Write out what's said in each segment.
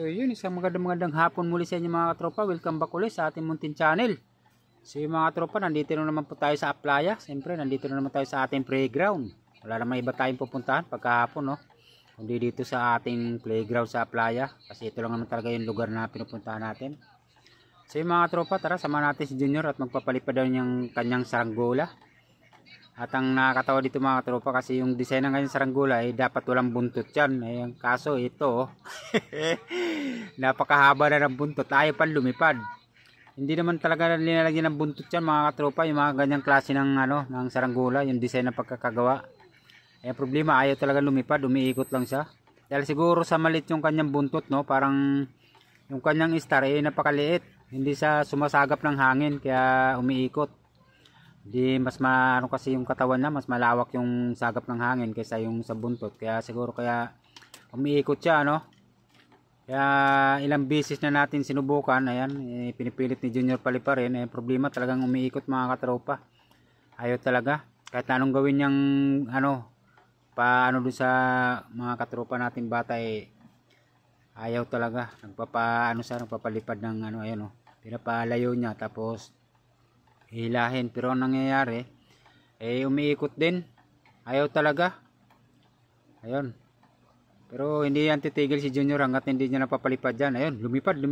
So yun, isang magandang hapon muli sa inyo mga katropa. Welcome back ulit sa ating muntin channel. So yung mga katropa, nandito na naman po tayo sa playa. Siyempre, nandito na naman tayo sa ating playground. Wala naman iba tayong pupuntahan pagkahapon, no? Kundi dito sa ating playground sa playa. Kasi ito lang naman talaga yung lugar na pinupuntahan natin. So yung mga katropa, tara, samahan natin si Junior at magpapalipad daw yung kanyang saranggola. At ang nakakatawa dito mga katropa, kasi yung design ng kanyang saranggola ay dapat walang buntot yan. Ayun, kaso ito, napakahaba na ng buntot, ayaw pa lumipad. Hindi naman talaga linalagyan ng buntot yan mga katropa, yung mga ganyang klase ng, ng saranggola, yung design ng pagkakagawa. Eh problema, ayaw talaga lumipad, umiikot lang siya. Dahil siguro sa malit yung kanyang buntot, no, parang yung kanyang star ay napakaliit. Hindi siya sumasagap ng hangin, kaya umiikot. Di mas kasi yung katawan niya, mas malawak yung sagap ng hangin kaysa yung sa buntot. Kaya siguro kaya umiikot siya, no? Kaya ilang beses na natin sinubukan, ayan, pinipilit ni Junior paliparin. Problema talagang umiikot mga katropa. Ayaw talaga. Kahit anong gawin niyang paano doon sa mga katropa nating bata, ayaw talaga. Nagpapalipad ng ayun, pinapalayo niya tapos hilahin, pero ang nangyayari umiikot din, ayaw talaga. Ayun, pero hindi yan titigil si Junior hanggat hindi niya napapalipad yan. Ayun, lumipad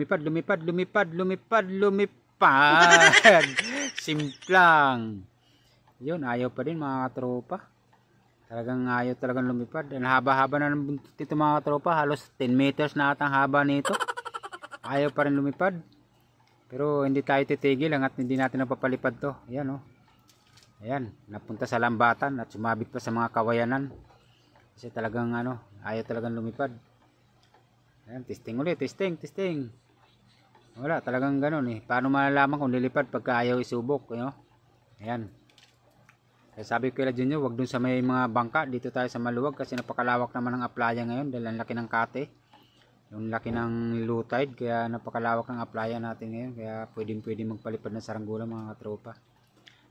simplang yun, ayaw pa din mga katropa. Talagang ayaw talagang lumipad. Ang haba-haba na ng buntot ito mga katropa, halos 10 meters na atang haba nito. Ayaw pa rin lumipad. Pero hindi tayo titigil hanggat hindi natin napapalipad to. Ayan, oh. Ayan, napunta sa lambatan at sumabit pa sa mga kawayanan. Kasi talagang ayaw talagang lumipad. Ayan, testing ulit, testing. Wala, talagang ganun eh. Paano malalaman kung lilipad pagka ayaw isubok, Ayan. Kaya sabi ko kay Junior, wag dun sa may mga bangka, dito tayo sa maluwag kasi napakalawak naman ng playa ngayon dahil ang laki ng kate. Yung laki ng low tide, kaya napakalawak ng playa natin ngayon, kaya pwedeng magpalipad ng saranggola mga katropa.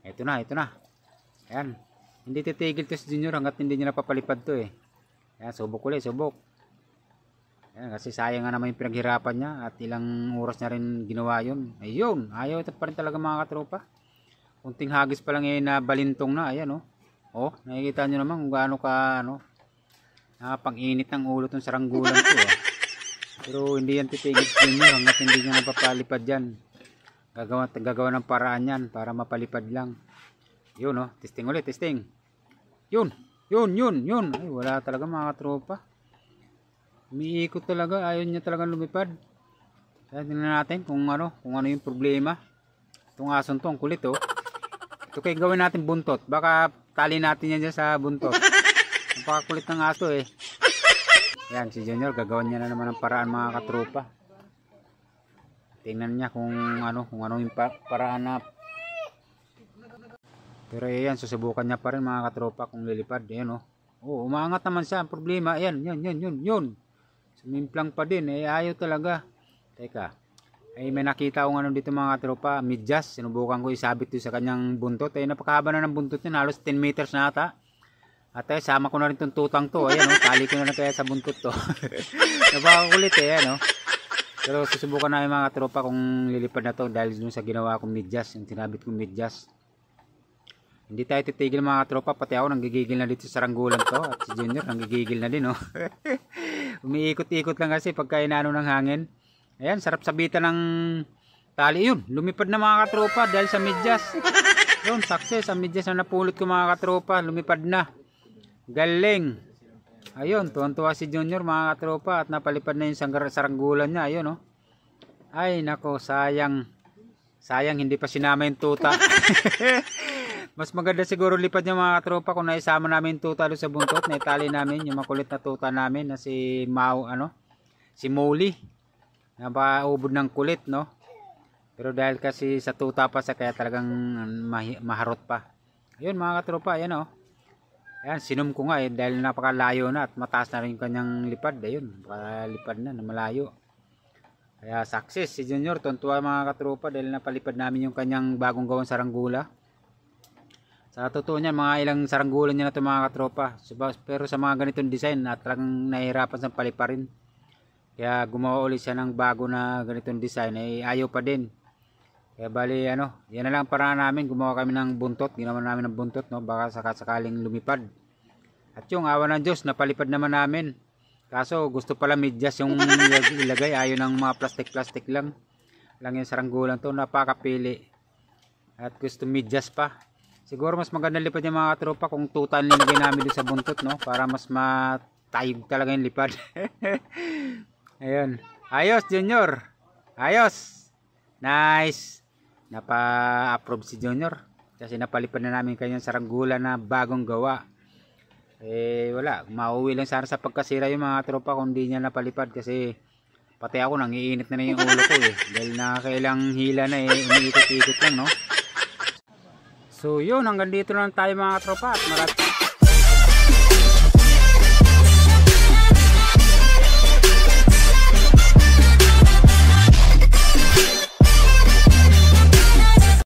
Ito na. Ayan, hindi titigil to si Junior hanggat hindi niya napapalipad to eh. Ayan, subok ulit. Ayan, kasi sayang nga naman yung pinaghirapan niya at ilang oras na rin ginawa yun. Ayun, ayaw ito pa rin talaga mga katropa. Kunting hagis pa lang nabalintong na. Ayan, oh, nakikita nyo naman kung gaano ka nakapag-init ng ulo tong saranggolan to. Pero hindi yan titigil si Junior hanggat hindi niya napapalipad yan. Gagawa ng paraan yan para mapalipad lang. Yun, testing ulit, testing. Yun. Ay, wala talaga mga katropa. Umiikot talaga, ayaw niya talaga lumipad. Kaya tingnan natin kung ano yung problema. Itong ason to, ang kulit, Ito kaya gawin natin buntot. Baka tali natin yan dyan sa buntot. Napakakulit ng aso eh. Yan, si Junior, gagawin niya na naman ng paraan mga katropa. Tingnan niya kung ano yung paraan na. Pero yan, susubukan niya pa rin mga katropa kung lilipad. Yan, umaangat naman siya. Ang problema, yan. Sumimplang pa din, ayaw talaga. Teka, may nakita akong dito mga katropa, medyas. Sinubukan ko isabit doon sa kanyang buntot. Napakahaba na ng buntot niya, halos 10 meters na ata. At sama ko na rin itong tutang to. Ayan, tali ko na kaya sa buntot to. Napakakulit Pero susubukan na yung mga tropa kung lilipad na to dahil dun sa ginawa kong medyas, yung tinabit kong medyas. Hindi tayo titigil mga tropa, pati ako nanggigigil na dito sa saranggolan to. At si Junior nanggigigil na din, Umiikot-ikot lang kasi pagka inaano ng hangin. Ayan, sarap sabitan ng tali. Yun, lumipad na mga katropa dahil sa medyas. Yun, success. Ang medyas na napulot ko mga katropa, lumipad na. Galing. Ayun, tuwan-tuwa si Junior mga katropa at napalipad na yung saranggolan niya. Ayun, Ay, nako, sayang hindi pa sinama yung tuta. Mas maganda siguro lipad niya mga katropa kung naisama namin yung tuta doon sa buntot. Naitali namin yung makulit na tuta namin na si si Molly. Napaubod ng kulit, Pero dahil kasi sa tuta pa sa kaya talagang maharot pa. Ayun mga katropa, ayan, Ayan, sinum ko nga dahil napakalayo na at mataas na rin yung kanyang lipad. Ayun, nakalipad na malayo. Kaya success si Junior, tuntua mga katropa dahil napalipad namin yung kanyang bagong gawang saranggola. Sa totoo niyan, mga ilang saranggola niya na ito mga katropa. Pero sa mga ganitong design, talagang nahihirapan sa paliparin. Kaya gumawa ulit siya ng bago na ganitong design, eh ayaw pa din. Kaya bali ano, yan na lang para namin, gumawa kami ng buntot, ginawa namin ng buntot, no, baka sakaling lumipad. At yung awa ng Diyos, napalipad naman namin. Kaso gusto pala medyas yung ilagay, ayaw ng mga plastic lang yung saranggolan to, napakapili. At gusto medyas pa. Siguro mas maganda lipad yung mga tropa kung tutan nilagay namin doon sa buntot, no, para mas matayog talaga yung lipad. Ayun. Ayos, Junior. Ayos. Nice. Napa-approve si Junior. Kasi napalipad na namin kanyang saranggola na bagong gawa. Eh, wala. Mauwi lang sana sa pagkasira yung mga tropa kung di niya napalipad. Kasi pati ako nangiinit na yung ulo ko eh. Dahil nakakailang hila na eh. Umiikot-ikot lang, no? So, yun. Hanggang dito lang tayo mga tropa. At maraming